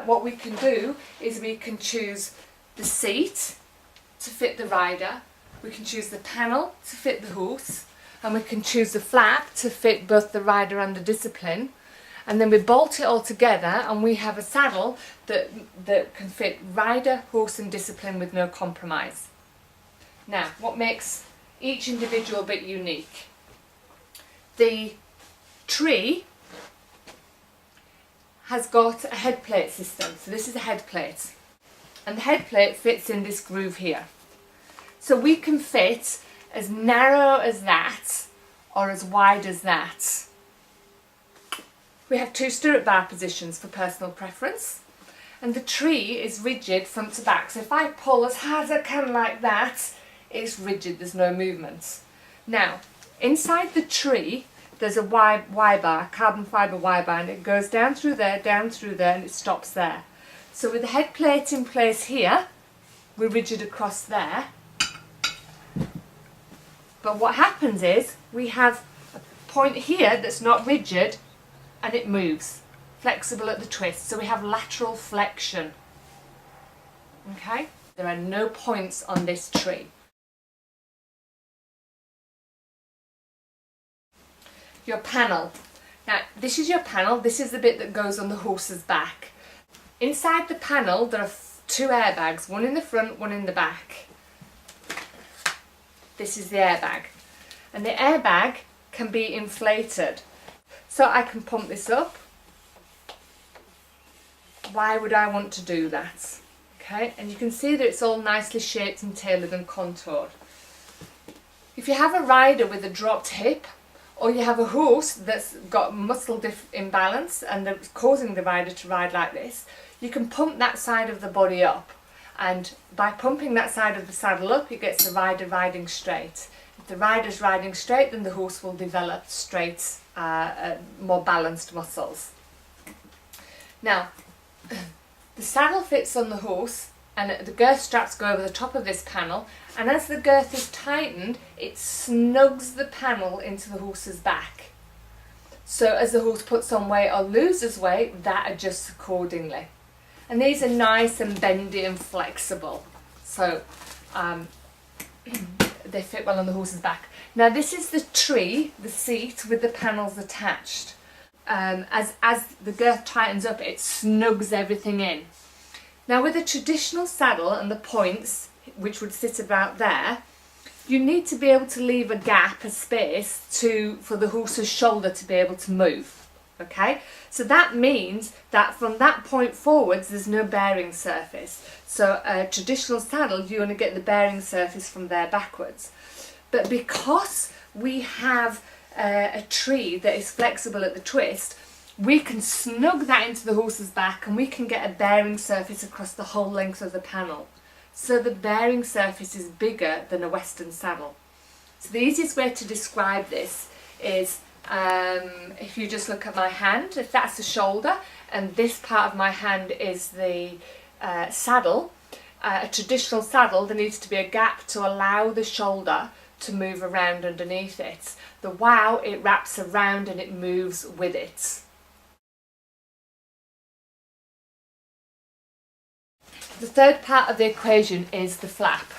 What we can do is we can choose the seat to fit the rider, we can choose the panel to fit the horse, and we can choose the flap to fit both the rider and the discipline. And then we bolt it all together and we have a saddle that can fit rider, horse and discipline with no compromise. Now, what makes each individual bit unique? The tree has got a head plate system. So this is a head plate. And the head plate fits in this groove here. So we can fit as narrow as that or as wide as that. We have 2 stirrup bar positions for personal preference, and the tree is rigid front to back. So if I pull as hard as I can like that, it's rigid, there's no movement. Now, inside the tree, there's a Y bar, carbon fibre Y bar, and it goes down through there, and it stops there. So with the head plate in place here, we're rigid across there. But what happens is, we have a point here that's not rigid, and it moves, flexible at the twist, so we have lateral flexion. Okay? There are no points on this tree. Your panel. Now, this is your panel, this is the bit that goes on the horse's back. Inside the panel there are 2 airbags, one in the front, one in the back. This is the airbag. And the airbag can be inflated. So I can pump this up. Why would I want to do that? Okay, and you can see that it's all nicely shaped and tailored and contoured. If you have a rider with a dropped hip, or you have a horse that's got muscle imbalance and that's causing the rider to ride like this, you can pump that side of the body up. And by pumping that side of the saddle up, it gets the rider riding straight. If the rider's riding straight, then the horse will develop straight, more balanced muscles. Now, the saddle fits on the horse and the girth straps go over the top of this panel, and as the girth is tightened, it snugs the panel into the horse's back. So as the horse puts on weight or loses weight, that adjusts accordingly. And these are nice and bendy and flexible, so they fit well on the horse's back. Now this is the tree, the seat, with the panels attached. As the girth tightens up, it snugs everything in. Now with a traditional saddle and the points, which would sit about there, you need to be able to leave a gap, a space, for the horse's shoulder to be able to move. Okay, so that means that from that point forwards there's no bearing surface. So a traditional saddle, you only get the bearing surface from there backwards. But because we have a tree that is flexible at the twist, we can snug that into the horse's back and we can get a bearing surface across the whole length of the panel. So the bearing surface is bigger than a Western saddle. So the easiest way to describe this is if you just look at my hand, if that's the shoulder and this part of my hand is the saddle, a traditional saddle, there needs to be a gap to allow the shoulder to move around underneath it. The wow, it wraps around and it moves with it. The third part of the equation is the flap.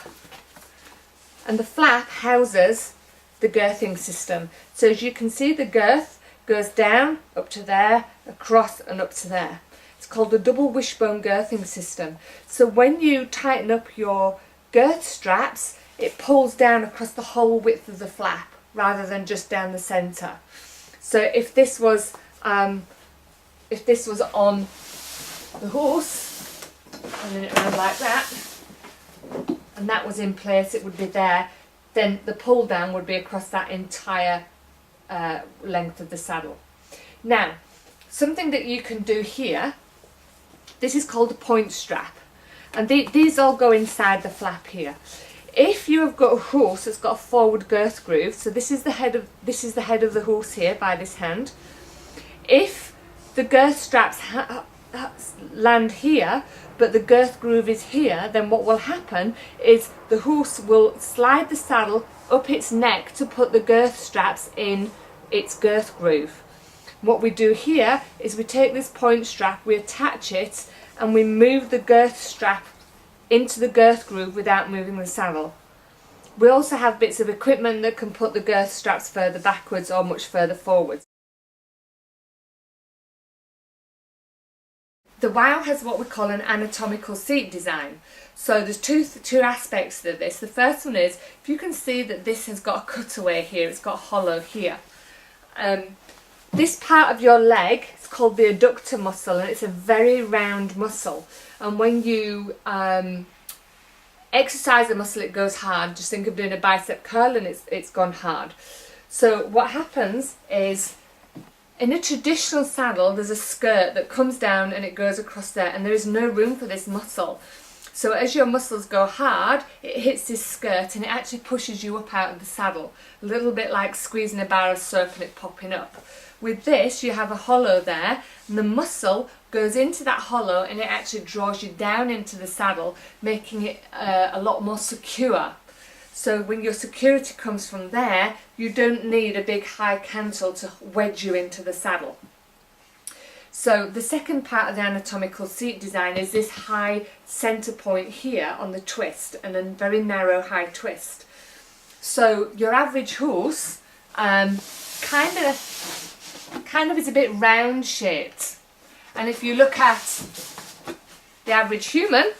And the flap houses the girthing system. So as you can see, the girth goes down, up to there, across and up to there. It's called the double wishbone girthing system. So when you tighten up your girth straps, it pulls down across the whole width of the flap rather than just down the centre. So if this was on the horse, turning it around like that, and that was in place, it would be there, then the pull down would be across that entire length of the saddle. Now, something that you can do here, this is called a point strap, and these all go inside the flap here. If you have got a horse that's got a forward girth groove, so this is the head of the horse here by this hand. If the girth straps land here, but the girth groove is here, then what will happen is the horse will slide the saddle up its neck to put the girth straps in its girth groove. What we do here is we take this point strap, we attach it, and we move the girth strap into the girth groove without moving the saddle. We also have bits of equipment that can put the girth straps further backwards or much further forwards. The WOW has what we call an anatomical seat design. So there's two aspects to this. The first one is, if you can see that this has got a cutaway here, it's got a hollow here. This part of your leg is called the adductor muscle, and it's a very round muscle. And when you exercise the muscle, it goes hard. Just think of doing a bicep curl and it's gone hard. So what happens is, in a traditional saddle, there's a skirt that comes down and it goes across there, and there is no room for this muscle. So as your muscles go hard, it hits this skirt and it actually pushes you up out of the saddle. A little bit like squeezing a bar of soap and it popping up. With this, you have a hollow there, and the muscle goes into that hollow and it actually draws you down into the saddle, making it a lot more secure. So when your security comes from there, you don't need a big high cantle to wedge you into the saddle. So the second part of the anatomical seat design is this high centre point here on the twist, and a very narrow high twist. So your average horse kind of is a bit round shaped, and if you look at the average human,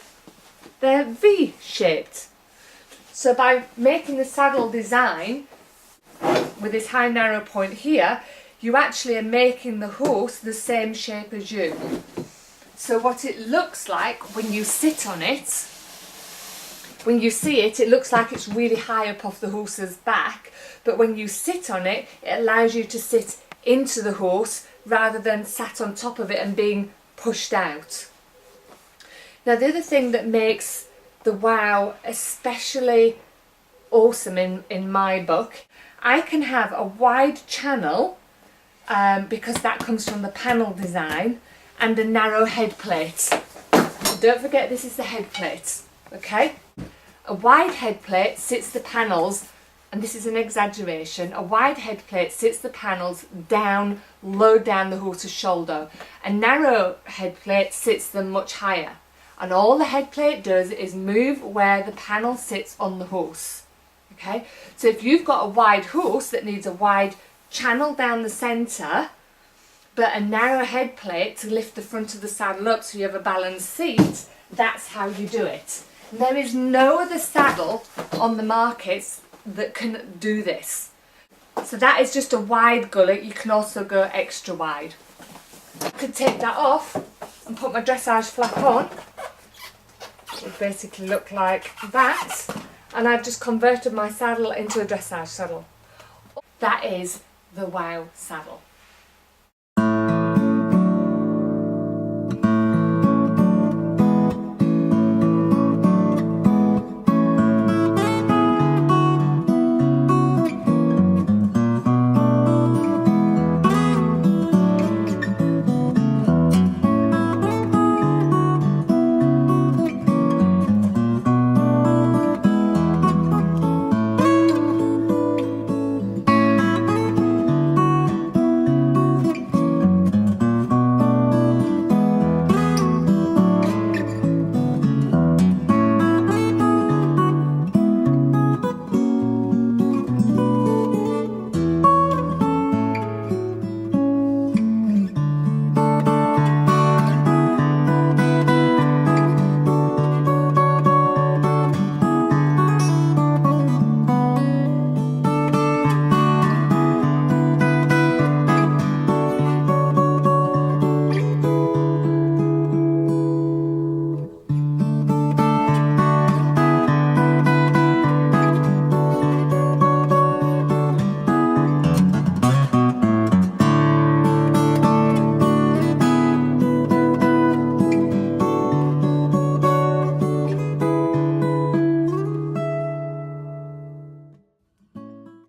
they're V shaped. So by making the saddle design with this high narrow point here, you actually are making the horse the same shape as you. So what it looks like when you sit on it, when you see it, it looks like it's really high up off the horse's back, but when you sit on it, it allows you to sit into the horse rather than sat on top of it and being pushed out. Now the other thing that makes the WOW especially awesome in my book, I can have a wide channel because that comes from the panel design, and a narrow head plate. Don't forget, this is the head plate, okay? A wide head plate sits the panels, and this is an exaggeration, a wide head plate sits the panels down, low down the horse's shoulder. A narrow head plate sits them much higher. And all the head plate does is move where the panel sits on the horse. Okay, so if you've got a wide horse that needs a wide channel down the centre, but a narrow head plate to lift the front of the saddle up so you have a balanced seat, that's how you do it. And there is no other saddle on the markets that can do this. So that is just a wide gullet. You can also go extra wide. I could take that off and put my dressage flap on. It would basically look like that, and I've just converted my saddle into a dressage saddle. That is the WOW saddle.